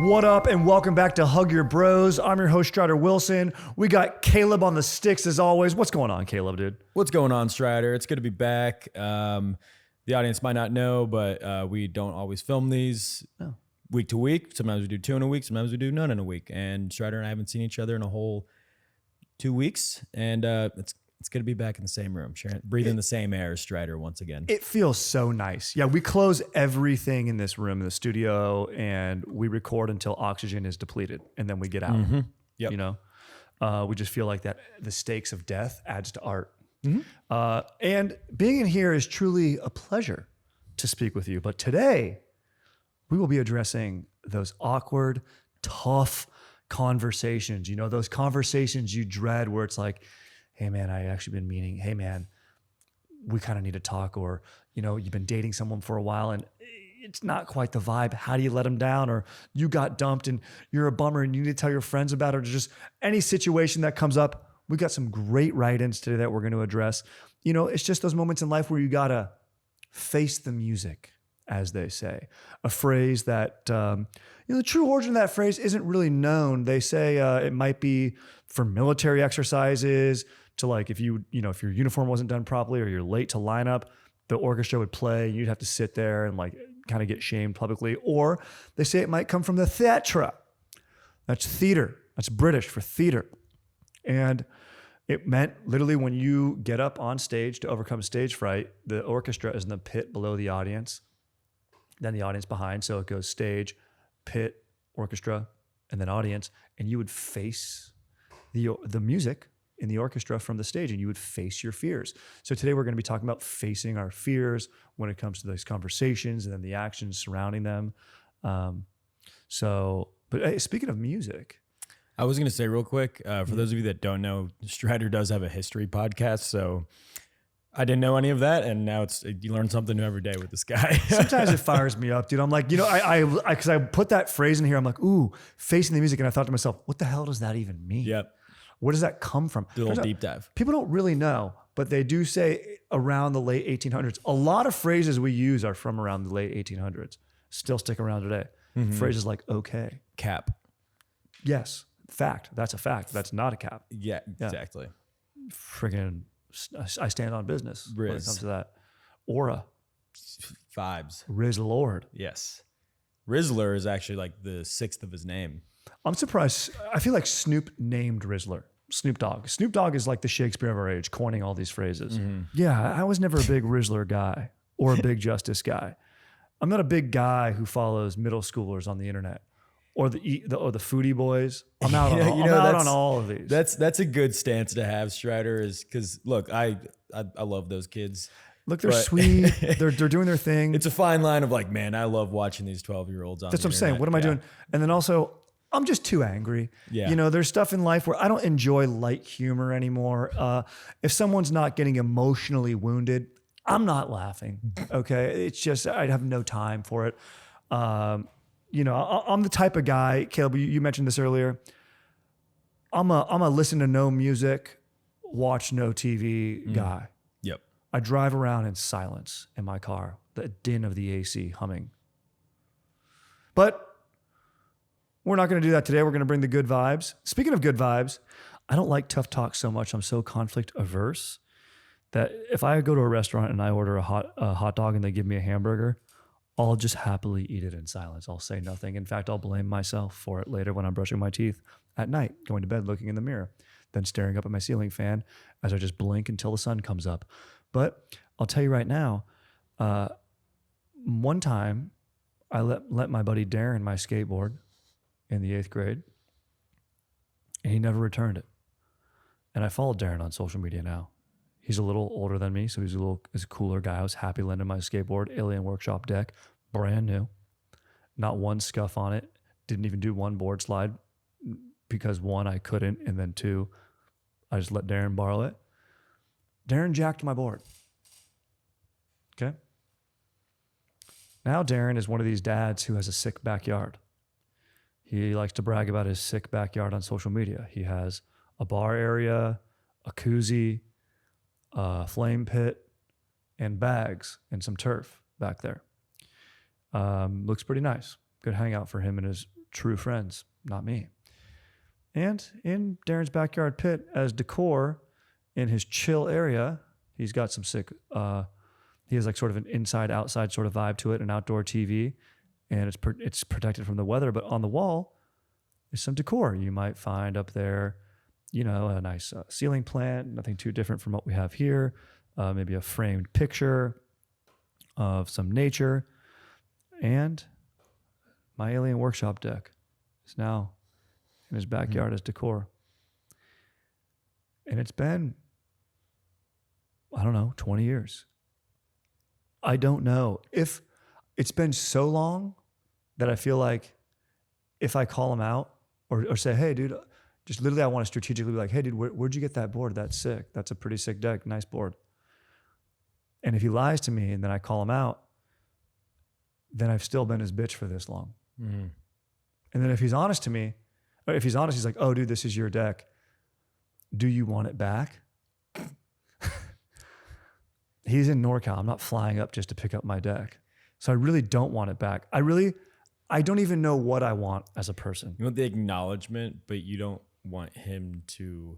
What up, and welcome back to Hug Your Bros. I'm your host, Strider Wilson. We got Caleb on the sticks as always. What's going on, Caleb, dude? What's going on, Strider? It's good to be back. The audience might not know, but we don't always film these week to week. Sometimes we do 2 in a week. Sometimes we do none in a week. And Strider and I haven't seen each other in a whole 2 weeks. And it's good to be back in the same room, breathing the same air as Strider once again. It feels so nice. Yeah, we close everything in this room, in the studio, and we record until oxygen is depleted, and then we get out. Mm-hmm. Yep. You know, we just feel like that the stakes of death adds to art. And being in here is truly a pleasure to speak with you. But today, we will be addressing those awkward, tough conversations. You know, those conversations you dread where it's like, hey man, I actually been meaning, hey man, we kind of need to talk. Or, you know, you've been dating someone for a while and it's not quite the vibe. How do you let them down? Or you got dumped and you're a bummer and you need to tell your friends about it, or just any situation that comes up. We got some great write-ins today that we're going to address. You know, it's just those moments in life where you got to face the music, as they say. A phrase that, you know, the true origin of that phrase isn't really known. They say it might be for military exercises, to like if your uniform wasn't done properly or you're late to lineup, the orchestra would play. You'd have to sit there and like kind of get shamed publicly. Or they say it might come from the theatre. That's theater. That's British for theater. And it meant literally when you get up on stage to overcome stage fright, the orchestra is in the pit below the audience, then the audience behind. So it goes stage, pit, orchestra, and then audience. And you would face the music in the orchestra from the stage, and you would face your fears. So today we're going to be talking about facing our fears when it comes to those conversations and then the actions surrounding them. But hey, speaking of music, I was going to say real quick, for those of you that don't know, Strider does have a history podcast. So I didn't know any of that. And now you learn something new every day with this guy. Sometimes it fires me up, dude. I'm like, you know, because I put that phrase in here, I'm like, ooh, facing the music. And I thought to myself, what the hell does that even mean? Yep. Where does that come from? Do a little deep dive. People don't really know, but they do say around the late 1800s. A lot of phrases we use are from around the late 1800s. Still stick around today. Mm-hmm. Phrases like okay. Cap. Yes. Fact. That's a fact. That's not a cap. Yeah, exactly. Friggin' I stand on business when it comes to that. Aura. Vibes. Riz Lord. Yes. Rizzler is actually like the 6th of his name. I'm surprised. I feel like Snoop named Rizzler. Snoop Dogg. Snoop Dogg is like the Shakespeare of our age, coining all these phrases. Mm-hmm. Yeah, I was never a big Rizzler guy or a big Justice guy. I'm not a big guy who follows middle schoolers on the internet or the foodie boys. I'm out on all of these. That's a good stance to have, Strider, is because look, I love those kids. Look, they're sweet. They're doing their thing. It's a fine line of like, man, I love watching these 12-year-olds on. That's what I'm saying. What am I doing? And then also, I'm just too angry. Yeah. You know, there's stuff in life where I don't enjoy light humor anymore. If someone's not getting emotionally wounded, I'm not laughing. Okay. It's just, I have no time for it. You know, I'm the type of guy, Caleb, you mentioned this earlier. I'm a listen to no music, watch no TV guy. Yep. I drive around in silence in my car, the din of the AC humming. But we're not going to do that today. We're going to bring the good vibes. Speaking of good vibes, I don't like tough talk so much. I'm so conflict averse that if I go to a restaurant and I order a hot dog and they give me a hamburger, I'll just happily eat it in silence. I'll say nothing. In fact, I'll blame myself for it later when I'm brushing my teeth at night, going to bed, looking in the mirror, then staring up at my ceiling fan as I just blink until the sun comes up. But I'll tell you right now, one time I let my buddy Darren my skateboard in the 8th grade, and he never returned it. And I followed Darren on social media now. He's a little older than me, so he's a cooler guy. I was happy lending my skateboard, Alien Workshop deck, brand new. Not one scuff on it. Didn't even do one board slide because 1, I couldn't, and then 2, I just let Darren borrow it. Darren jacked my board. Okay? Now Darren is one of these dads who has a sick backyard. He likes to brag about his sick backyard on social media. He has a bar area, a koozie, a flame pit, and bags and some turf back there. Looks pretty nice. Good hangout for him and his true friends, not me. And in Darren's backyard pit as decor in his chill area, he's got some sick, he has like sort of an inside outside sort of vibe to it, an outdoor TV, and it's protected from the weather. But on the wall is some decor. You might find up there, you know, a nice ceiling plant, nothing too different from what we have here. Maybe a framed picture of some nature. And my alien workshop deck is now in his backyard as decor. And it's been, I don't know, 20 years. I don't know if it's been so long that I feel like if I call him out or say, hey, dude, just literally I want to strategically be like, hey, dude, where'd you get that board? That's sick. That's a pretty sick deck. Nice board. And if he lies to me and then I call him out, then I've still been his bitch for this long. Mm-hmm. And then if he's honest to me, or if he's honest, he's like, oh, dude, this is your deck. Do you want it back? He's in NorCal. I'm not flying up just to pick up my deck. So I really don't want it back. I don't even know what I want as a person. You want the acknowledgement, but you don't want him to,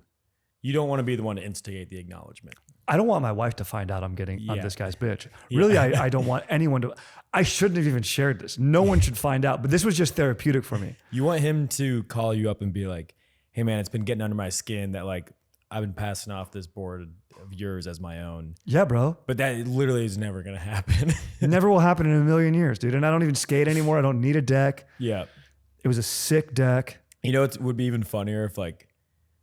you don't want to be the one to instigate the acknowledgement. I don't want my wife to find out I'm getting on this guy's bitch. Really, I don't want anyone to, I shouldn't have even shared this. No one should find out, but this was just therapeutic for me. You want him to call you up and be like, hey man, it's been getting under my skin that like, I've been passing off this board of yours as my own. Yeah, bro. But that literally is never going to happen. It never will happen in a million years, dude. And I don't even skate anymore. I don't need a deck. Yeah. It was a sick deck. You know, it would be even funnier if like,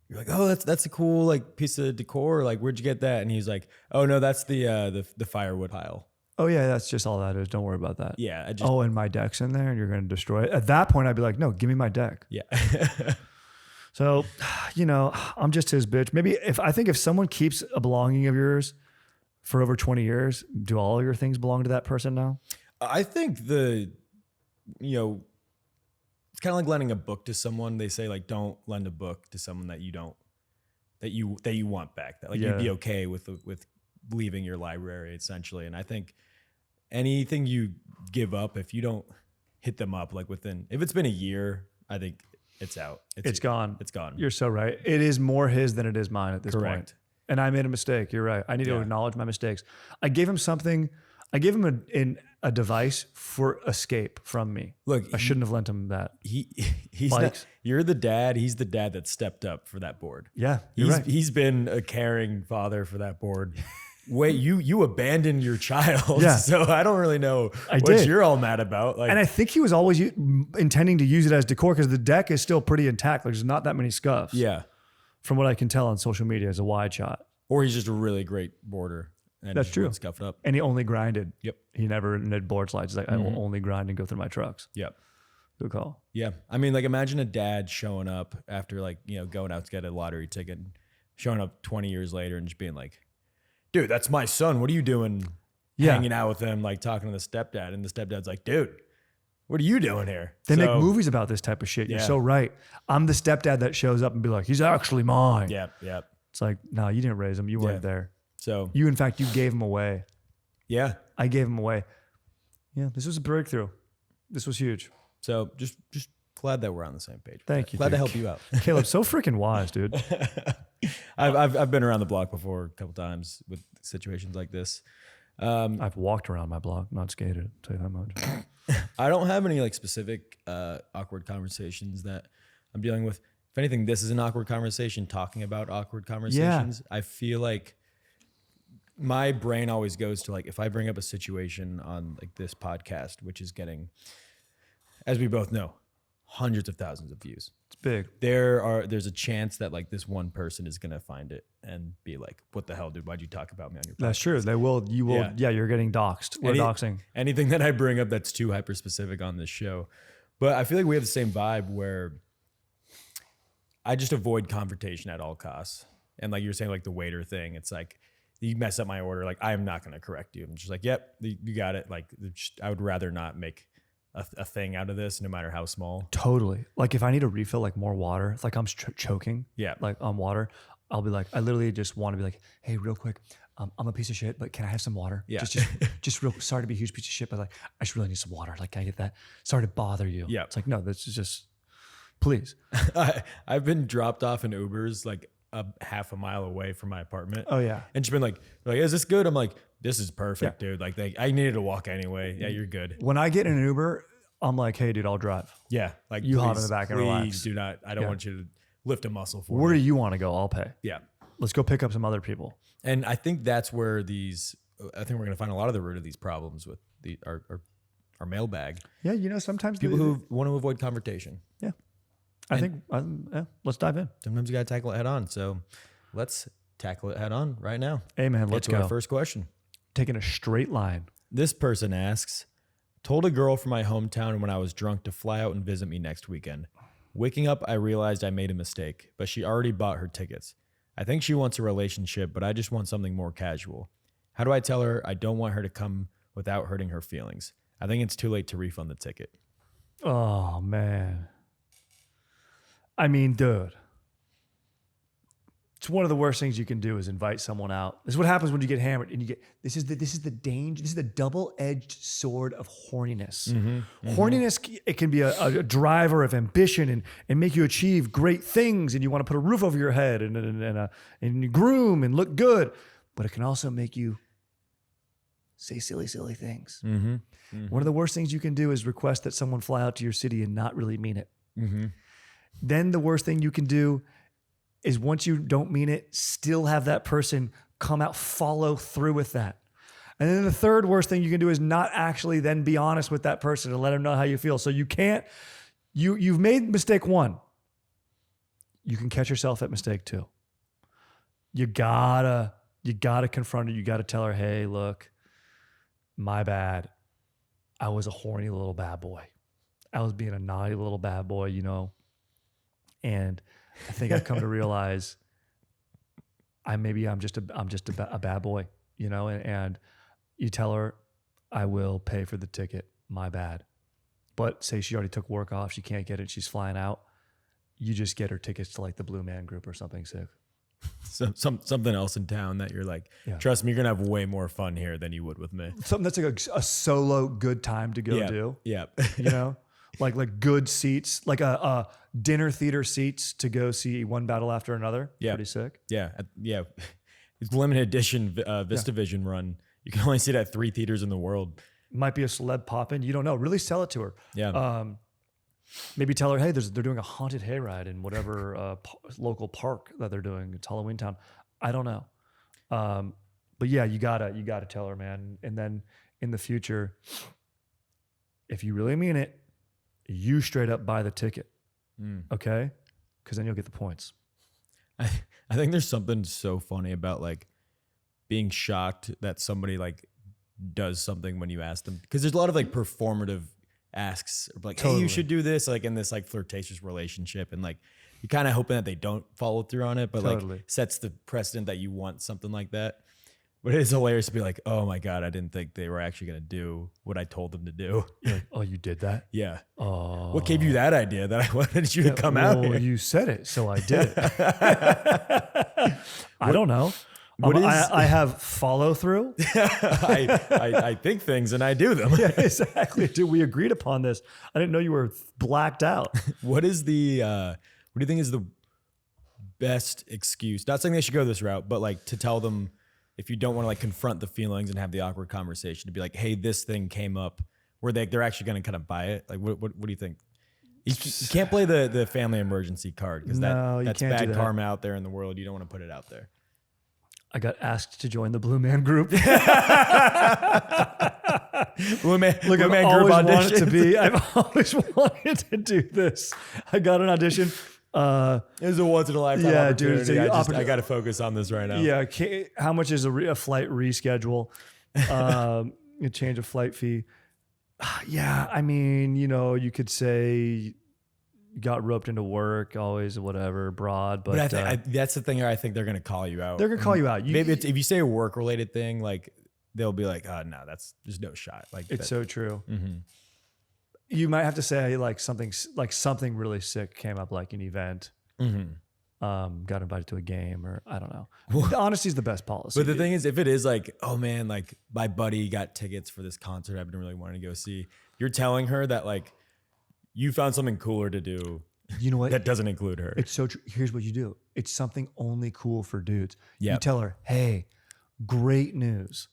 you're like, oh, that's a cool like piece of decor. Like, where'd you get that? And he's like, oh no, that's the firewood pile. Oh yeah, that's just all that is. Don't worry about that. Yeah. And my deck's in there and you're going to destroy it. At that point, I'd be like, no, give me my deck. Yeah. So, you know, I'm just his bitch. Maybe if someone keeps a belonging of yours for over 20 years, do all your things belong to that person now? I think it's kind of like lending a book to someone. They say like, don't lend a book to someone that you want back. That like you'd be okay with leaving your library essentially. And I think anything you give up, if you don't hit them up like if it's been a year, I think it's out. It's gone. It's gone. You're so right. It is more his than it is mine at this point. And I made a mistake. You're right. I need to acknowledge my mistakes. I gave him something. I gave him a device for escape from me. Look, I shouldn't have lent him that. He's not, you're the dad. He's the dad that stepped up for that board. Yeah, you're right. He's been a caring father for that board. Wait, you abandoned your child. Yeah. So I don't really know what you're all mad about. Like, and I think he was always intending to use it as decor because the deck is still pretty intact. Like there's not that many scuffs. Yeah. From what I can tell on social media as a wide shot. Or he's just a really great boarder. And that's true. Scuff it up. And he only grinded. Yep. He never did board slides. He's like, I will only grind and go through my trucks. Yep. Good call. Yeah. I mean, like imagine a dad showing up after like, going out to get a lottery ticket, showing up 20 years later and just being like, dude, that's my son. What are you doing hanging out with him, like talking to the stepdad? And the stepdad's like, dude, what are you doing here? They make movies about this type of shit. You're so right. I'm the stepdad that shows up and be like, he's actually mine. Yep. It's like, no, you didn't raise him. You weren't there. So in fact, you gave him away. Yeah. I gave him away. Yeah. This was a breakthrough. This was huge. So just glad that we're on the same page. Thank you. Glad to help you out. Caleb, so freaking wise, dude. I've been around the block before a couple times with situations like this. I've walked around my block, not skated. I'll tell you that much. I don't have any like specific awkward conversations that I'm dealing with. If anything, this is an awkward conversation. Talking about awkward conversations, I feel like my brain always goes to like if I bring up a situation on like this podcast, which is getting, as we both know, hundreds of thousands of views. It's big. There's a chance that like this one person is gonna find it and be like, "What the hell, dude? Why'd you talk about me on your podcast?" That's true. They will. You will. Yeah, you're getting doxxed. We're doxing. Anything that I bring up that's too hyper specific on this show, but I feel like we have the same vibe where I just avoid confrontation at all costs. And like you're saying, like the waiter thing, it's like you mess up my order, like I am not gonna correct you. I'm just like, yep, you got it. Like I would rather not make a thing out of this, no matter how small. Totally. Like if I need to refill like more water, it's like I'm choking. Yeah. Like on water, I'll be like, I literally just want to be like, hey, real quick, I'm a piece of shit, but can I have some water? Yeah. Just real sorry to be a huge piece of shit, but like, I just really need some water. Like, can I get that? Sorry to bother you. Yeah. It's like, no, this is just, please. I've been dropped off in Ubers like a half a mile away from my apartment. Oh yeah. And she's been like, is this good? I'm like, this is perfect, dude. Like, I needed to walk anyway. Yeah, you're good. When I get in an Uber, I'm like, hey, dude, I'll drive. Yeah. Like, You please, hop in the back and relax. Please do not. I don't want you to lift a muscle for Where me. do you want to go? I'll pay. Yeah. Let's go pick up some other people. And I think that's where I think we're going to find a lot of the root of these problems with our mailbag. Yeah, sometimes People who want to avoid confrontation. Yeah. I think, let's dive in. Sometimes you got to tackle it head on. So let's tackle it head on right now. Hey, man, let's Get to go. our first question. Taking a straight line. This person asks, told a girl from my hometown when I was drunk to fly out and visit me next weekend. Waking up, I realized I made a mistake, but she already bought her tickets. I think she wants a relationship, but I just want something more casual. How do I tell her I don't want her to come without hurting her feelings? I think it's too late to refund the ticket. Oh, man. I mean, dude. It's one of the worst things you can do is invite someone out. This is what happens when you get hammered and you get this is the danger. This is the double-edged sword of horniness. Horniness, it can be a driver of ambition and make you achieve great things, and you want to put a roof over your head and groom and look good, but it can also make you say silly things. One of the worst things you can do is request that someone fly out to your city and not really mean it. Then the worst thing you can do is once you don't mean it, still have that person come out, follow through with that. And then the third worst thing you can do is not actually then be honest with that person and let them know how you feel. So you can't, you've made mistake one. You can catch yourself at mistake two. You gotta confront her. You gotta tell her, hey, look, my bad. I was a horny little bad boy. I was being a naughty little bad boy, and I think I've come to realize I'm just a bad boy, and you tell her I will pay for the ticket. My bad. But say she already took work off. She can't get it. She's flying out. You just get her tickets to like the Blue Man Group or something sick. So, something else in town that you're like, trust me, you're going to have way more fun here than you would with me. Something that's like a solo good time to go do. Yeah. Like good seats, like a dinner theater seats to go see one battle after another. Yeah. Pretty sick. Yeah. It's limited edition VistaVision run. You can only see it at 3 theaters in the world. Might be a celeb pop-in. You don't know. Really sell it to her. Yeah. Maybe tell her, hey, they're doing a haunted hayride in whatever local park that they're doing. It's Halloween Town. I don't know. But yeah, you gotta tell her, man. And then in the future, if you really mean it, you straight up buy the ticket. Okay? Because then you'll get the points. I think there's something so funny about like being shocked that somebody like does something when you ask them. Because there's a lot of like performative asks, like, hey, you should do this, like in this like flirtatious relationship, and like you're kind of hoping that they don't follow through on it, but like sets the precedent that you want something like that. But it is hilarious to be like, oh my God, I didn't think they were actually going to do what I told them to do. You're like, oh, you did that? Yeah. Oh. What gave you that idea that I wanted you to come out here? You said it, so I did it. I don't know. I have follow through. I think things and I do them. Yeah, exactly. Dude, we agreed upon this. I didn't know you were blacked out. What do you think is the best excuse? Not saying they should go this route, but like to tell them if you don't want to like confront the feelings and have the awkward conversation, to be like, hey, this thing came up, where they're actually going to kind of buy it. Like, what do you think? You can't play the family emergency card because that's bad karma out there in the world. You don't want to put it out there. I got asked to join the Blue Man Group. Blue Man Group audition. I've always wanted to do this. I got an audition. It was a once in a lifetime opportunity. Dude, I got to focus on this right now. Yeah. How much is a flight reschedule? A change of flight fee. Yeah. I mean, you could say got roped into work, always whatever, broad. But that's the thing. I think they're going to call you out. They're going to call you out. Maybe if you say a work related thing, like they'll be like, oh no, there's no shot. Like it's so true. Mm-hmm. You might have to say like something really sick came up, like an event. Mm-hmm. got invited to a game, or I don't know. The honesty is the best policy. But the thing is, if it is like, oh man, like my buddy got tickets for this concert I've been really wanting to go see, you're telling her that like you found something cooler to do. You know what? That doesn't include her. It's so true. Here's what you do. It's something only cool for dudes. You Yep. tell her, hey, great news.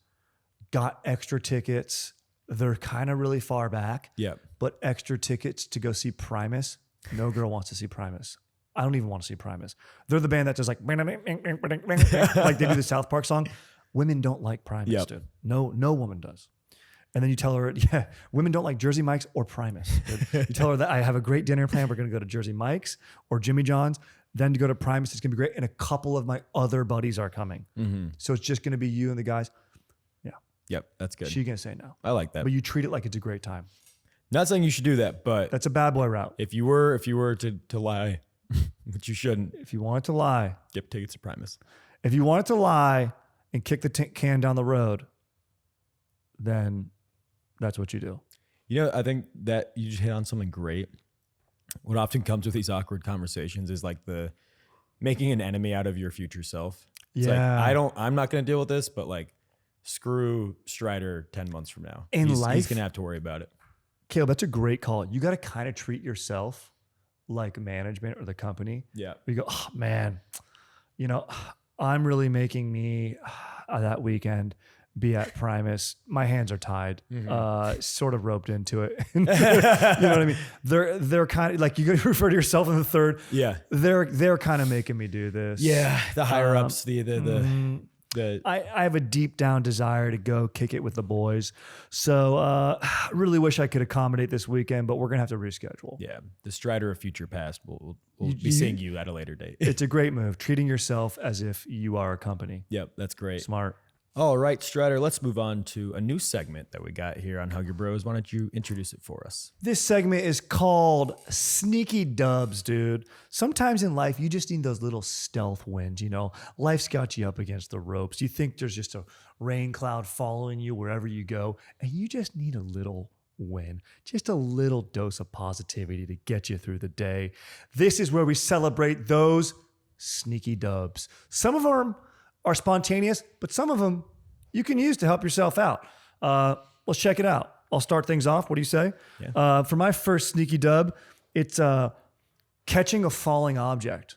Got extra tickets. They're kind of really far back. Yep. But extra tickets to go see Primus. No girl wants to see Primus. I don't even want to see Primus. They're the band that does like like they do the South Park song. Women don't like Primus, Yep. dude. No woman does. And then you tell her, yeah, women don't like Jersey Mike's or Primus. Dude. You tell her that I have a great dinner plan. We're going to go to Jersey Mike's or Jimmy John's. Then to go to Primus, it's going to be great. And a couple of my other buddies are coming. Mm-hmm. So it's just going to be you and the guys. Yeah. Yep. That's good. She's going to say no. I like that. But you treat it like it's a great time. Not saying you should do that, but That's a bad boy route. if you were to lie, which you shouldn't, If you want to lie, get tickets to Primus. if you wanted to lie and kick the can down the road, then that's what you do. You know, I think that you just hit on something great. What often comes with these awkward conversations is like the making an enemy out of your future self. It's Yeah. like, I'm not going to deal with this, but like screw Strider 10 months from now. In he's life- going to have to worry about it. Caleb, that's a great call. You got to kind of treat yourself like management or the company. Yeah. You go, oh, man, I'm really making me that weekend be at Primus. My hands are tied, sort of roped into it. You know what I mean? They're kind of like, you refer to yourself in the third. Yeah. They're kind of making me do this. Yeah. The higher ups, I have a deep down desire to go kick it with the boys. So I really wish I could accommodate this weekend, but we're going to have to reschedule. yeah, the Strider of future past will be You- seeing you at a later date. It's a great move, treating yourself as if you are a company. Yep. That's great. Smart. All right, Strider, let's move on to a new segment that we got here on Hug Your Bros. Why don't you introduce it for us? This segment is called Sneaky Dubs, dude. Sometimes in life, you just need those little stealth wins, Life's got you up against the ropes. You think there's just a rain cloud following you wherever you go, and you just need a little win, just a little dose of positivity to get you through the day. This is where we celebrate those sneaky dubs. Some of them are spontaneous, but some of them you can use to help yourself out. Let's check it out. I'll start things off. What do you say? Yeah. For my first sneaky dub, it's catching a falling object.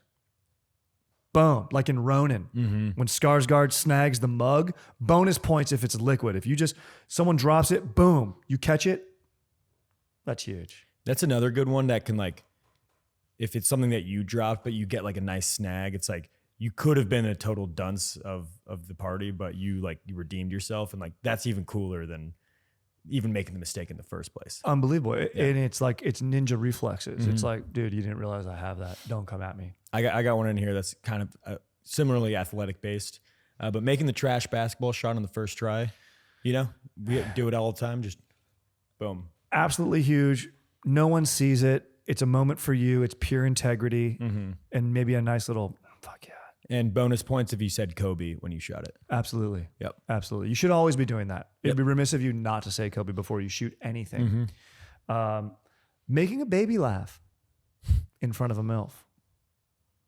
Boom, like in Ronin, when Skarsgård snags the mug, bonus points if it's liquid. If someone drops it, boom, you catch it. That's huge. That's another good one that can like, if it's something that you dropped, but you get like a nice snag, it's like, you could have been a total dunce of the party, but you redeemed yourself. And like, that's even cooler than even making the mistake in the first place. Unbelievable. And it's like, it's ninja reflexes. It's like, dude, you didn't realize I have that. Don't come at me. I got one in here that's kind of similarly athletic based, but making the trash basketball shot on the first try, we do it all the time. Just boom. Absolutely huge. No one sees it. It's a moment for you. It's pure integrity and maybe a nice little, fuck yeah. And bonus points if you said Kobe when you shot it. Absolutely. Yep. Absolutely. You should always be doing that. It'd Yep. be remiss of you not to say Kobe before you shoot anything. Making a baby laugh in front of a MILF.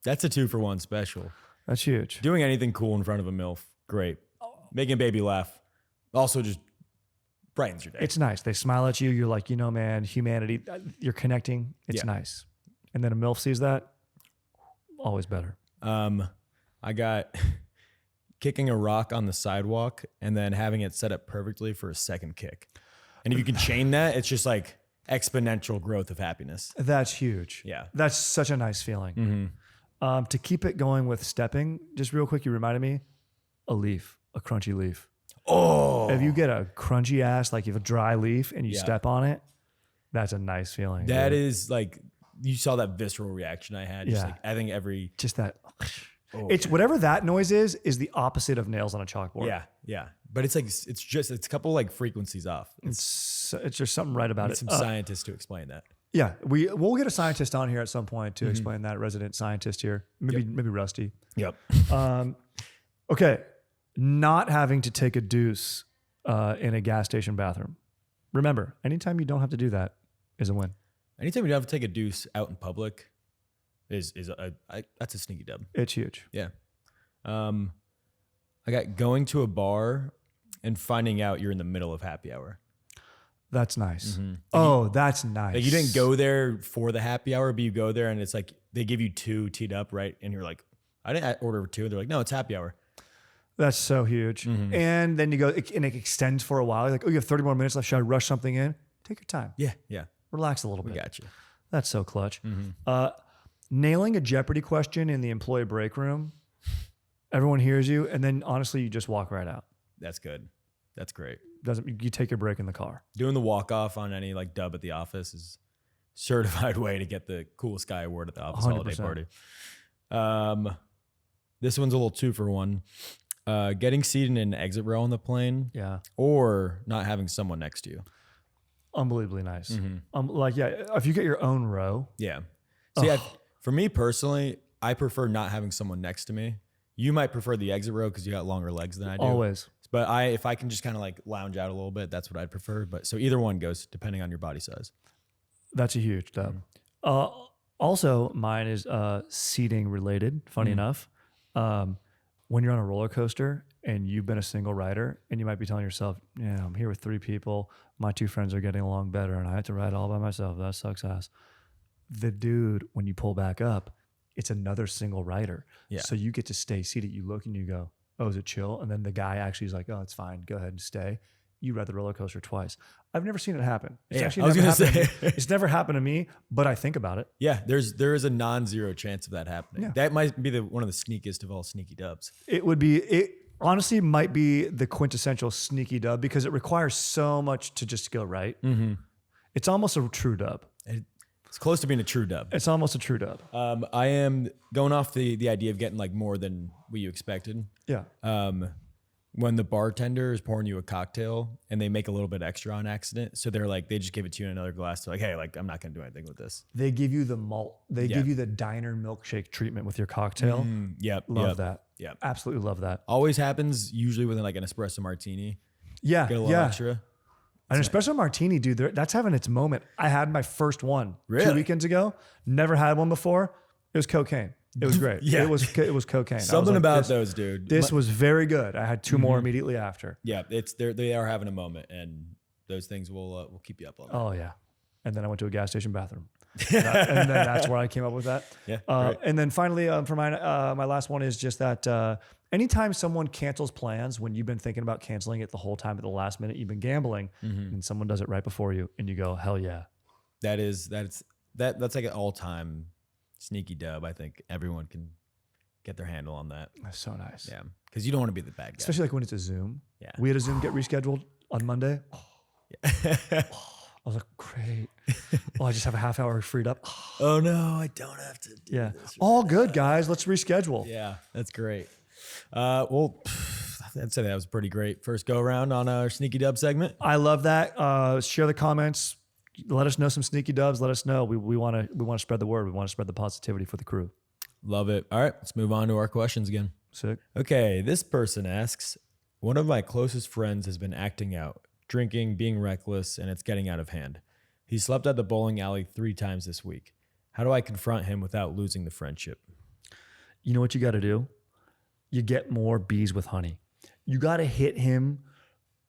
That's a 2-for-1 special. That's huge. Doing anything cool in front of a MILF, great. Making a baby laugh, also just brightens your day. It's nice. They smile at you. You're like, man, humanity, you're connecting. It's nice. And then a MILF sees that, always better. I got kicking a rock on the sidewalk and then having it set up perfectly for a second kick. And if you can chain that, it's just like exponential growth of happiness. That's huge. Yeah. That's such a nice feeling. To keep it going with stepping, just real quick, you reminded me, a crunchy leaf. Oh, If you get a crunchy ass, like you have a dry leaf and you Yeah. step on it, that's a nice feeling. that dude. is like, you saw that visceral reaction I had. Just Yeah. like, I think every, Just that. Oh, It's whatever that noise is the opposite of nails on a chalkboard. yeah. But it's like, it's a couple like frequencies off. It's just something right about Need it. some scientists to explain that. Yeah, we'll get a scientist on here at some point to explain that. Resident scientist here, maybe Rusty. Yep. Okay, not having to take a deuce in a gas station bathroom. Remember, anytime you don't have to do that is a win. Anytime you have to take a deuce out in public, that's a sneaky dub. It's huge. Yeah. I got going to a bar and finding out you're in the middle of happy hour. That's nice. Oh, that's nice. Like you didn't go there for the happy hour, but you go there and it's like they give you 2 teed up, right? And you're like, I didn't order 2. They're like, no, it's happy hour. That's so huge. And then you go, and it extends for a while. You're like, oh, you have 30 more minutes left. Should I rush something in? Take your time. Yeah. Relax a little bit. We got you. That's so clutch. Nailing a Jeopardy question in the employee break room. Everyone hears you, and then honestly, you just walk right out. That's good. That's great. You take your break in the car. Doing the walk off on any like dub at the office is certified way to get the coolest guy award at the office 100%. holiday party. This one's a little 2 for 1. Getting seated in an exit row on the plane, or not having someone next to you. Unbelievably nice. If you get your own row. Yeah. See, for me personally, I prefer not having someone next to me. You might prefer the exit row because you got longer legs than I do. Always. But if I can just kind of like lounge out a little bit, that's what I'd prefer. But so either one goes depending on your body size. That's a huge dub. Also, mine is seating related. Funny enough, when you're on a roller coaster and you've been a single rider and you might be telling yourself, yeah, I'm here with 3 people. My 2 friends are getting along better and I have to ride all by myself. That sucks ass. The dude, when you pull back up, it's another single rider. Yeah. So you get to stay seated. You look and you go, oh, is it chill? And then the guy actually is like, oh, it's fine. Go ahead and stay. You ride the roller coaster twice. I've never seen it happen. It's it's never happened to me, but I think about it. Yeah, there is a non-zero chance of that happening. Yeah. That might be one of the sneakiest of all sneaky dubs. It honestly might be the quintessential sneaky dub because it requires so much to just go right. It's almost a true dub. It's close to being a true dub. It's almost a true dub. I am going off the idea of getting like more than what you expected. Yeah. When the bartender is pouring you a cocktail and they make a little bit extra on accident, so they're like, they just give it to you in another glass. They're like, hey, like I'm not gonna do anything with this. They give you the malt. They give you the diner milkshake treatment with your cocktail. Love that. Yep. Absolutely love that. Always happens usually with like an espresso martini. Yeah. Get a little extra. An espresso martini, dude, that's having its moment. I had my first one 2 Really? weekends ago. Never had one before. It was cocaine. It was great. Yeah. It was cocaine. Something about those, dude. This was very good. I had 2 more immediately after. Yeah, they are having a moment, and those things will keep you up all night. Oh yeah. And then I went to a gas station bathroom. And then that's where I came up with that. Yeah. And then finally, for my last one is just that anytime someone cancels plans when you've been thinking about canceling it the whole time at the last minute, you've been gambling, and someone does it right before you, and you go, hell yeah. That's like an all-time sneaky dub. I think everyone can get their handle on that. That's so nice. Yeah, because you don't want to be the bad guy. Especially like when it's a Zoom. Yeah. We had a Zoom get rescheduled on Monday. I was like, great. I just have a half hour freed up. Oh no, I don't have to do this. All good, guys. Let's reschedule. Yeah, that's great. Well, I'd say that was pretty great first go around on our sneaky dub segment. I love that. Share the comments. Let us know some sneaky dubs. Let us know. We want to spread the word. We want to spread the positivity for the crew. Love it. All right, let's move on to our questions again. Sick. Okay, this person asks, one of my closest friends has been acting out, drinking, being reckless, and it's getting out of hand. He slept at the bowling alley 3 times this week. How do I confront him without losing the friendship? You know what you got to do? You get more bees with honey. You got to hit him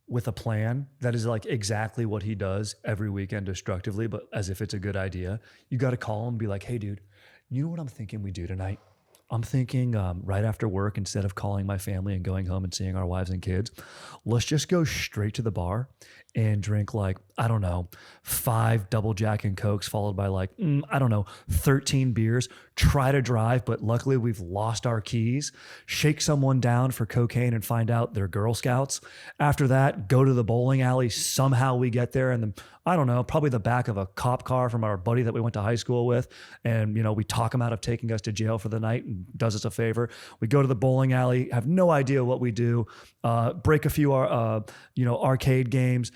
with a plan that is like exactly what he does every weekend destructively, but as if it's a good idea. You got to call him and be like, hey, dude, you know what I'm thinking we do tonight? I'm thinking right after work, instead of calling my family and going home and seeing our wives and kids, let's just go straight to the bar and drink like, I don't know, 5 double Jack and Cokes followed by like, 13 beers, try to drive, but luckily we've lost our keys, shake someone down for cocaine and find out they're Girl Scouts. After that, go to the bowling alley. Somehow we get there and then, I don't know, probably the back of a cop car from our buddy that we went to high school with. And, we talk him out of taking us to jail for the night and does us a favor. We go to the bowling alley, have no idea what we do, break a few, arcade games,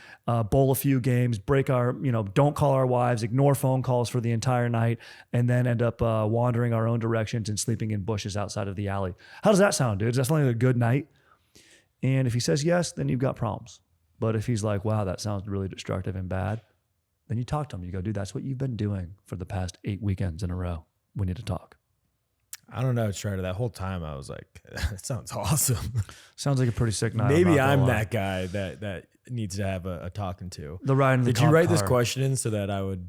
bowl a few games, break our, don't call our wives, ignore phone calls for the entire night, and then end up wandering our own directions and sleeping in bushes outside of the alley. How does that sound, dude? Does that sound like a good night? And if he says yes, then you've got problems. But if he's like, wow, that sounds really destructive and bad, then you talk to him. You go, dude, that's what you've been doing for the past 8 weekends in a row. we need to talk. I don't know, Strider. That whole time I was like, that sounds awesome. Sounds like a pretty sick night. Maybe I'm that guy that needs to have a talking to. The ride in the Did you cop write this car. question in so that I would?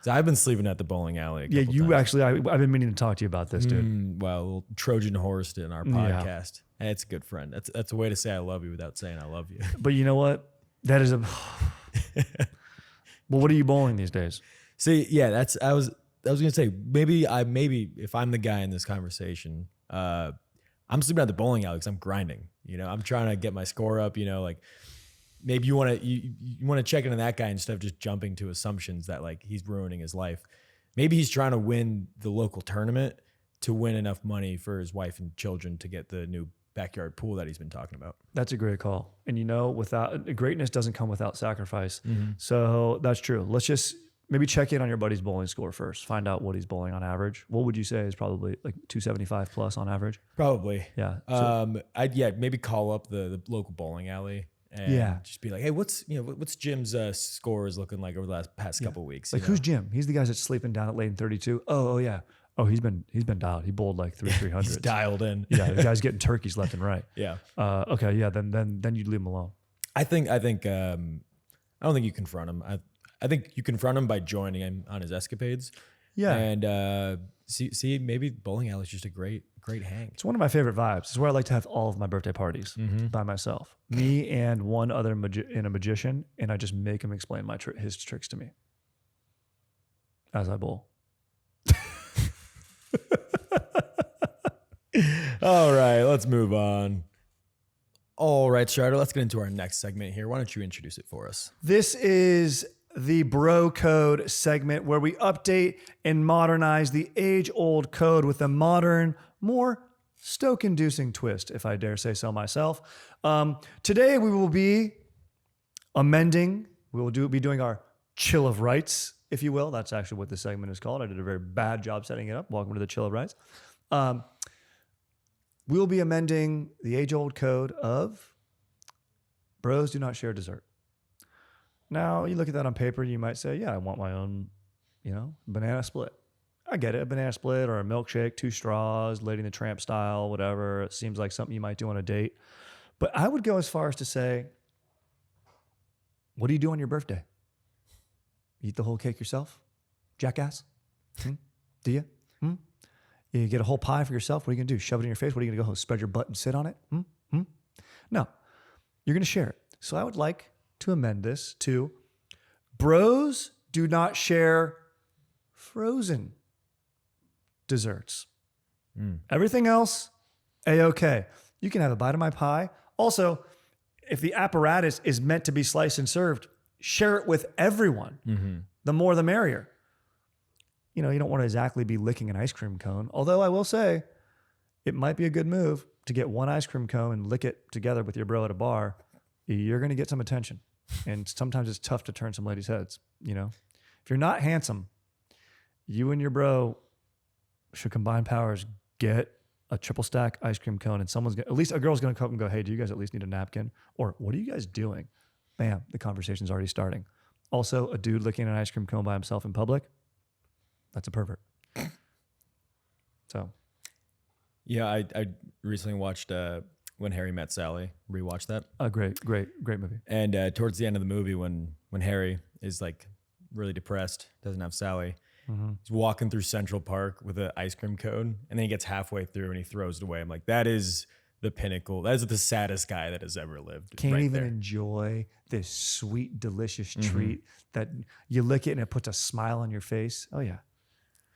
So I've been sleeping at the bowling alley. Yeah, you times. actually, I've been meaning to talk to you about this, dude. Well, little Trojan horsed in our Yeah. podcast. Hey, it's a good friend. That's a way to say I love you without saying I love you. But you know what? That is a. Well, what are you bowling these days? See, yeah, I was gonna say maybe if I'm the guy in this conversation, I'm sleeping at the bowling alley because I'm grinding. You know, I'm trying to get my score up. You know, like maybe you want to check into that guy instead of just jumping to assumptions that like he's ruining his life. Maybe he's trying to win the local tournament to win enough money for his wife and children to get the new backyard pool that he's been talking about. That's a great call. And you know, without greatness doesn't come without sacrifice. So that's true. Let's just maybe check in on your buddy's bowling score first. Find out what he's bowling on average. What would you say is probably like 275 plus on average? Probably. Yeah. So, I'd maybe call up the local bowling alley and just be like, hey, what's Jim's scores looking like over the past couple of weeks? like who's Jim? He's the guy that's sleeping down at lane 32. Oh yeah. Oh, he's been dialed. He bowled like 300s. He's dialed in. Yeah, the guy's getting turkeys left and right. Yeah. Okay. Yeah. Then you'd leave him alone. I don't think you confront him. I think you confront him by joining him on his escapades. Yeah. And see, maybe bowling alley is just a great hang. It's one of my favorite vibes. It's where I like to have all of my birthday parties by myself. Me and one other magician, and I just make him explain his tricks to me as I bowl. All right, let's move on. All right, Strider, let's get into our next segment here. Why don't you introduce it for us? This is the Bro Code segment where we update and modernize the age-old code with a modern, more stoke-inducing twist, if I dare say so myself. Today we will be amending. We will be doing our Chill of Rights, if you will. That's actually what this segment is called. I did a very bad job setting it up. Welcome to the Chill of Rights. We will be amending the age-old code of bros do not share dessert. Now, you look at that on paper, you might say, yeah, I want my own, banana split. I get it, a banana split or a milkshake, 2 straws, Lady and the Tramp style, whatever. It seems like something you might do on a date. But I would go as far as to say, what do you do on your birthday? Eat the whole cake yourself? Jackass? Do you? You get a whole pie for yourself? What are you going to do? Shove it in your face? What are you going to go spread your butt and sit on it? No, you're going to share it. So I would like to amend this to bros do not share frozen desserts. Everything else, A-okay. You can have a bite of my pie. Also, if the apparatus is meant to be sliced and served, share it with everyone. The more the merrier. You don't want to exactly be licking an ice cream cone. Although I will say, it might be a good move to get one ice cream cone and lick it together with your bro at a bar. You're going to get some attention. And sometimes it's tough to turn some ladies' heads, If you're not handsome, you and your bro should combine powers, get a triple stack ice cream cone, and at least a girl's going to come up and go, hey, do you guys at least need a napkin? Or what are you guys doing? Bam, the conversation's already starting. Also, a dude licking an ice cream cone by himself in public, that's a pervert. So. Yeah, I recently watched When Harry Met Sally. Rewatched that. A great movie. And towards the end of the movie, when Harry is like really depressed, doesn't have Sally, he's walking through Central Park with an ice cream cone, and then he gets halfway through and he throws it away. I'm like, that is the pinnacle. That is the saddest guy that has ever lived. Can't right even there. Enjoy this sweet, delicious treat that you lick it and it puts a smile on your face. Oh yeah,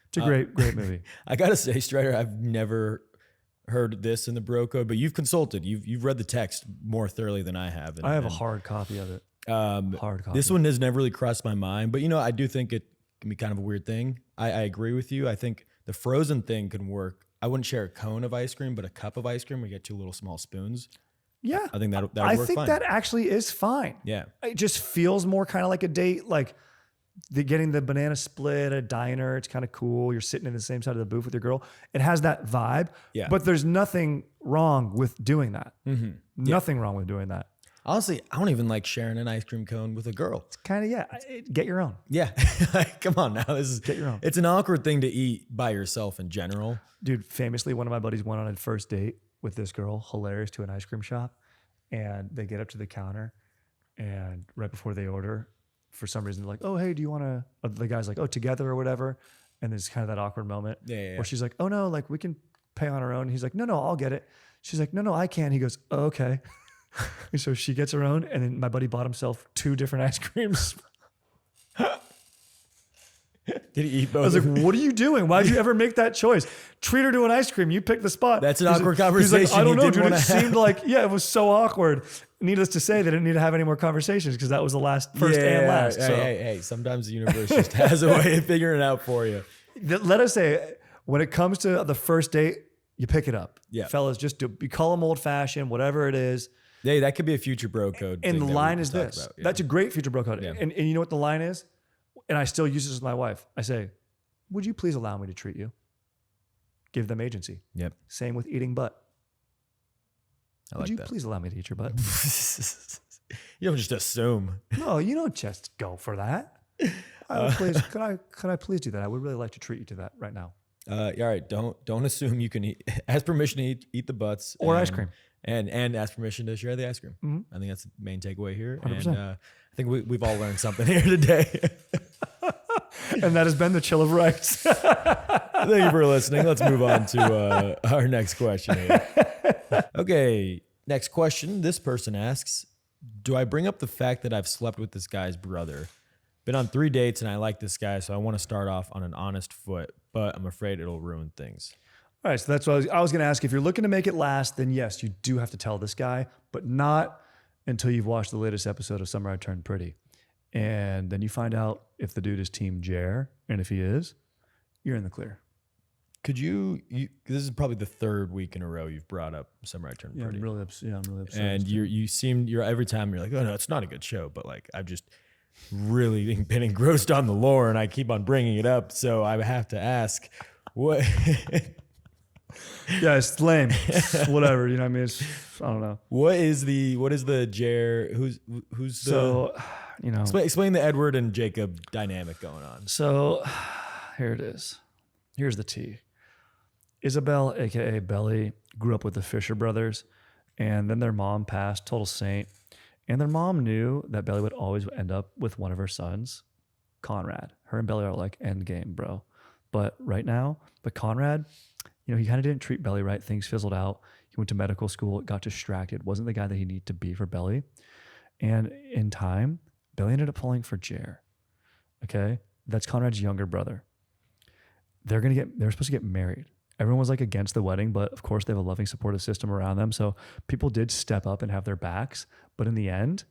it's a great movie. I gotta say, Strider, I've never heard this in the bro code, but you've consulted. You've read the text more thoroughly than I have. I have a hard copy of it. Hard copy. This one has never really crossed my mind, but I do think it can be kind of a weird thing. I agree with you. I think the frozen thing can work. I wouldn't share a cone of ice cream, but a cup of ice cream, we get 2 little small spoons. Yeah. I think that would work I think fine. that actually is fine. Yeah. It just feels more kind of like a date, like getting the banana split at a diner. It's kind of cool. You're sitting in the same side of the booth with your girl. It has that vibe. Yeah. But there's nothing wrong with doing that. Nothing wrong with doing that. Honestly, I don't even like sharing an ice cream cone with a girl. Kind of, get your own. Yeah. Like, come on now. Get your own. It's an awkward thing to eat by yourself in general. Dude, famously, one of my buddies went on a first date with this girl, hilarious, to an ice cream shop. And they get up to the counter, and right before they order, for some reason, they're like, oh, hey, do you want to, the guy's like, oh, together or whatever. And there's kind of that awkward moment where she's like, oh, no, like we can pay on our own. He's like, no, I'll get it. She's like, no, I can. He goes, oh, okay. And so she gets her own. And then my buddy bought himself 2 different ice creams. Did he eat both? I was like, what are you doing? Why'd you ever make that choice? Treat her to an ice cream. You pick the spot. That's an awkward conversation. He's like, I don't know, dude. It seemed like, it was so awkward. Needless to say, they didn't need to have any more conversations because that was the first and last. Hey, sometimes the universe just has a way of figuring it out for you. Let us say, when it comes to the first date, you pick it up. Yeah. Fellas, you call them old fashioned, whatever it is. Hey, that could be a future bro code. And the line is this. Yeah. That's a great future bro code. Yeah. And you know what the line is? And I still use this with my wife. I say, would you please allow me to treat you? Give them agency. Yep. Same with eating butt. Would you that. please allow me to eat your butt? You don't just assume. No, you don't just go for that. Please, could I please do that? I would really like to treat you to that right now. All right. Don't assume you can eat. Ask permission to eat the butts or ice cream, and ask permission to share the ice cream. Mm-hmm. I think that's the main takeaway here. 100%. And I think we've all learned something here today. And that has been the Chill of Rights. Thank you for listening. Let's move on to our next question here. Okay, next question. This person asks, do I bring up the fact that I've slept with this guy's brother? Been on 3 dates and I like this guy, so I want to start off on an honest foot, but I'm afraid it'll ruin things. All right, so that's what I was going to ask. If you're looking to make it last, then yes, you do have to tell this guy, but not until you've watched the latest episode of Summer I Turned Pretty. And then you find out if the dude is Team Jer, and if he is, you're in the clear. Could you this is probably the 3rd week in a row you've brought up Summer I Turned Pretty. I'm really upset. And you're every time you're like, oh no, it's not a good show, but like I've just really been engrossed on the lore and I keep on bringing it up, so I have to ask, what? Yeah, it's lame. Whatever, you know what I mean? I don't know. What is the Jer? Who's so, you know? Explain the Edward and Jacob dynamic going on. So, here it is. Here's the tea. Isabel, aka Belly, grew up with the Fisher brothers, and then their mom passed, total saint. And their mom knew that Belly would always end up with one of her sons, Conrad. Her and Belly are like end game, bro. But Conrad, you know, he kind of didn't treat Belly right. Things fizzled out. He went to medical school, got distracted, wasn't the guy that he needed to be for Belly. And in time, Belly ended up falling for Jer. Okay? That's Conrad's younger brother. They're supposed to get married. Everyone was like against the wedding, but of course they have a loving, supportive system around them. So people did step up and have their backs. But in the end,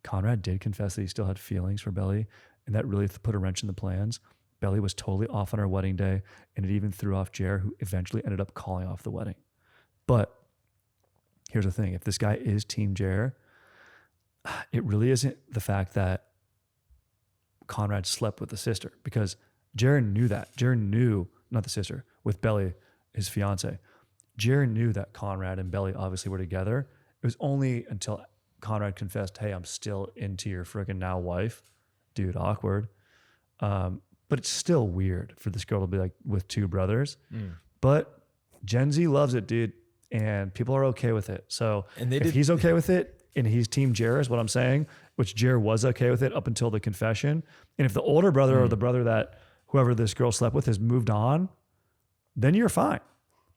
Conrad did confess that he still had feelings for Belly, and that really put a wrench in the plans. Belly was totally off on her wedding day, and it even threw off Jer, who eventually ended up calling off the wedding. But here's the thing. If this guy is Team Jer, it really isn't the fact that Conrad slept with the sister, because Jer knew that. Jer knew, not the sister, with Belly, his fiance. Jer knew that Conrad and Belly obviously were together. It was only until Conrad confessed, hey, I'm still into your friggin' now wife. Dude, awkward. But it's still weird for this girl to be like with 2 brothers. But Gen Z loves it, dude. And people are okay with it. So if he's okay with it and he's Team Jer is what I'm saying, which Jer was okay with it up until the confession. And if the older brother or the brother that whoever this girl slept with has moved on, then you're fine.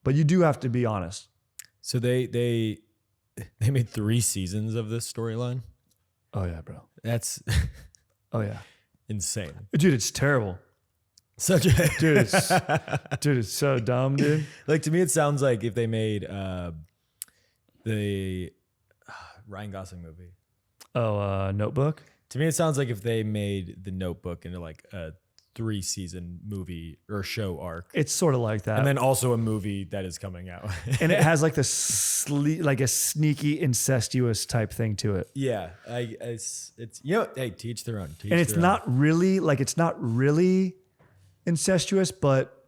But you do have to be honest. So they made 3 seasons of this storyline? Oh, yeah, bro. That's oh, yeah. insane. Dude, it's terrible. Dude, it's so dumb, dude. Like, to me, it sounds like if they made the Ryan Gosling movie. Oh, Notebook? To me, it sounds like if they made The Notebook into like a 3-season movie or show arc. It's sort of like that. And then also a movie that is coming out. And it has like like a sneaky incestuous type thing to it. Yeah. It's hey, teach their own. And it's not really incestuous, but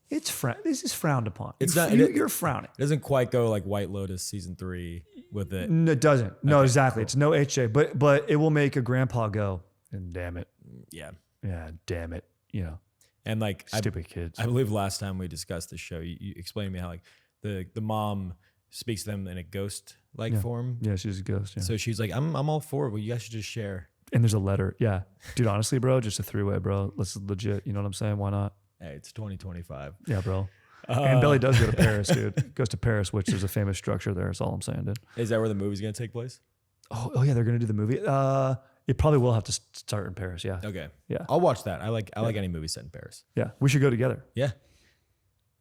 This is frowned upon. It's You're frowning. It doesn't quite go like White Lotus season 3 with it. No, it doesn't. No, Okay, exactly. cool. It's no HJ, but it will make a grandpa go, and damn it. Yeah. Yeah, damn it. You know, And like stupid kids. I believe last time we discussed the show, you explained to me how like the mom speaks to them in a ghost like form. Yeah, she's a ghost. Yeah. So she's like, I'm all for it. Well, you guys should just share. And there's a letter. Yeah. Dude, honestly, bro, just a 3-way, bro. Let's legit. You know what I'm saying? Why not? Hey, it's 2025. Yeah, bro. And Belly does go to Paris, dude. Goes to Paris, which there's a famous structure there. That's all I'm saying, dude. Is that where the movie's gonna take place? Oh yeah, they're gonna do the movie. It probably will have to start in Paris. Yeah. Okay. Yeah. I'll watch that. I like any movie set in Paris. Yeah. We should go together. Yeah.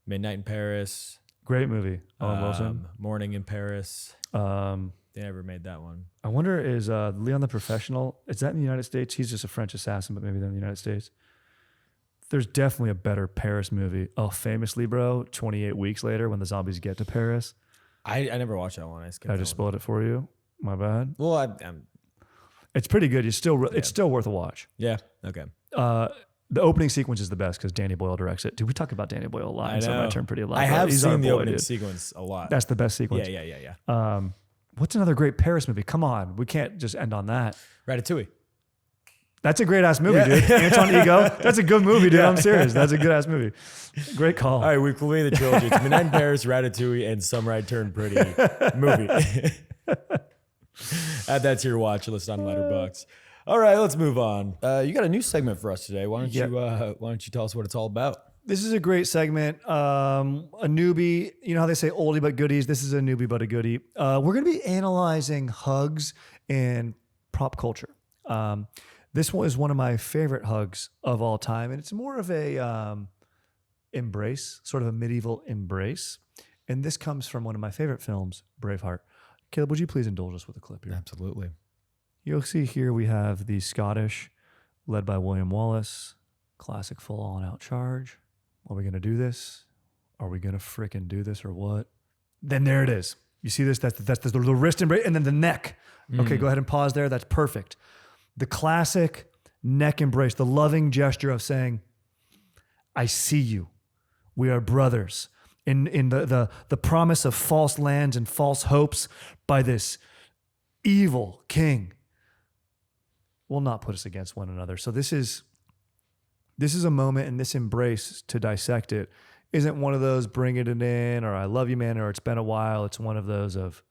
Midnight in Paris. Great movie. Owen Wilson. Morning in Paris. They never made that one. I wonder, is Leon the Professional, is that in the United States? He's just a French assassin, but maybe they're in the United States. There's definitely a better Paris movie. Oh, famously, bro, 28 Weeks Later, when the zombies get to Paris. I never watched that one. I just spoiled it for you. My bad. Well, I'm It's pretty good. It's still worth a watch. yeah. Okay. The opening sequence is the best because Danny Boyle directs it. Dude, we talk about Danny Boyle a lot. I So know. I turn pretty a lot. I have He's our seen the boy, opening dude. sequence a lot. That's the best sequence. Yeah. What's another great Paris movie? Come on. We can't just end on that. Ratatouille. That's a great ass movie, dude. Anton Ego. That's a good movie, dude. I'm serious. That's a good ass movie. Great call. All right, we've completed the trilogy. It's Midnight in Paris, Ratatouille, and Some Ride Turn Pretty movie. Add that to your watch list on Letterboxd. All right, let's move on. You got a new segment for us today. Why don't you tell us what it's all about? This is a great segment. A newbie, you know how they say oldie but goodies? This is a newbie but a goodie. We're going to be analyzing hugs in pop culture. This one is one of my favorite hugs of all time, and it's more of a embrace, sort of a medieval embrace. And this comes from one of my favorite films, Braveheart. Caleb, would you please indulge us with a clip here? Absolutely. You'll see here we have the Scottish, led by William Wallace, classic full on out charge. Are we going to do this? Are we going to frickin' do this or what? Then there it is. You see this? That's the wrist embrace and then the neck. Okay, go ahead and pause there. That's perfect. The classic neck embrace, the loving gesture of saying, I see you. We are brothers. In the promise of false lands and false hopes by this evil king will not put us against one another. So this is a moment, and this embrace, to dissect it, isn't one of those bring it in or I love you, man, or it's been a while. It's one of those of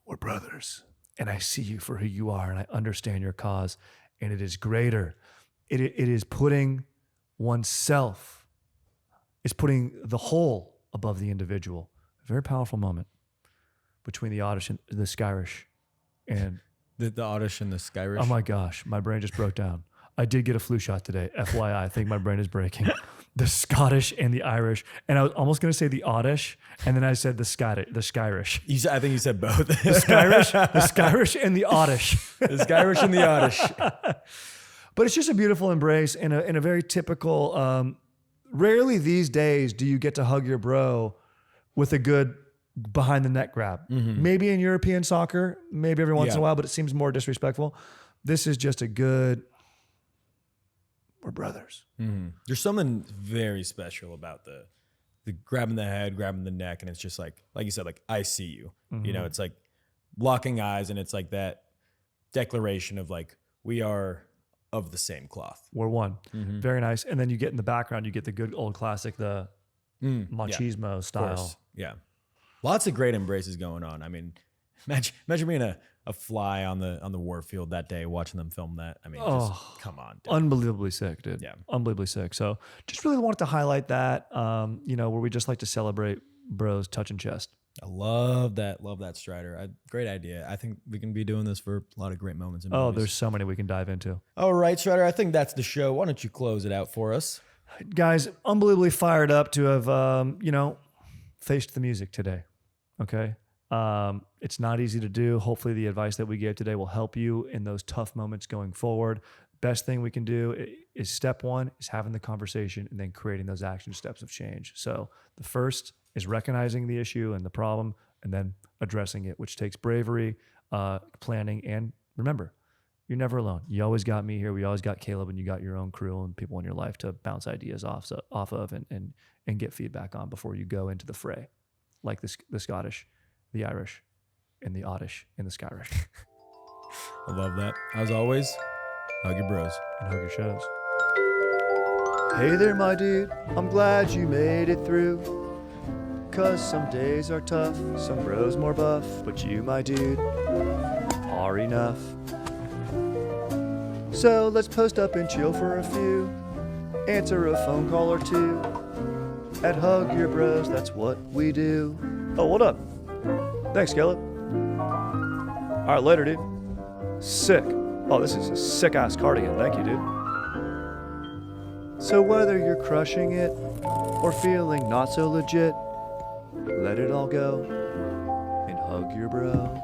we're brothers and I see you for who you are and I understand your cause and it is greater. It is putting oneself, it's putting the whole above the individual. A very powerful moment between the Oddish and the Skyrish. And The Oddish and the Skyrish. oh my gosh, my brain just broke down. I did get a flu shot today. FYI, I think my brain is breaking. The Scottish and the Irish. And I was almost going to say the Oddish, and then I said the Skyrish. I think you said both. The Skyrish and the Oddish. The Skyrish and the Oddish. But it's just a beautiful embrace in a very typical, rarely these days do you get to hug your bro with a good behind the neck grab. Maybe in European soccer, maybe every once in a while, but it seems more disrespectful. This is just a good, we're brothers. There's something very special about the grabbing the head, grabbing the neck, and it's just like you said, like I see you. You know, it's like locking eyes, and it's like that declaration of like we are of the same cloth. We're one. Very nice. And then you get in the background, you get the good old classic, the machismo style. Yeah. Lots of great embraces going on. I mean, imagine being a fly on the war field that day, watching them film that. I mean, just come on. Dude. Unbelievably sick, dude. Yeah. Unbelievably sick. So just really wanted to highlight that, where we just like to celebrate bros touching chest. I love that Strider. Great idea. I think we can be doing this for a lot of great moments in movies. Oh, there's so many we can dive into. All right, Strider, I think that's the show. Why don't you close it out for us? Guys, unbelievably fired up to have, faced the music today. Okay. It's not easy to do. Hopefully the advice that we gave today will help you in those tough moments going forward. Best thing we can do is step one is having the conversation and then creating those action steps of change. So the first is recognizing the issue and the problem and then addressing it, which takes bravery, planning, and remember, You're never alone. You always got me here. We always got Caleb, and you got your own crew and people in your life to bounce ideas off of and get feedback on before you go into the fray, like the Scottish, the Irish, and the Oddish, and the Skyrish. I love that. As always, hug your bros. And hug your shows. Hey there, my dude. I'm glad you made it through. 'Cause some days are tough, some bros more buff, but you, my dude, are enough. So let's post up and chill for a few. Answer a phone call or two. At Hug Your Bros, that's what we do. Oh, what up? Thanks, Caleb. All right, later, dude. Sick. Oh, this is a sick-ass cardigan. Thank you, dude. So whether you're crushing it or feeling not so legit, let it all go and hug your bro.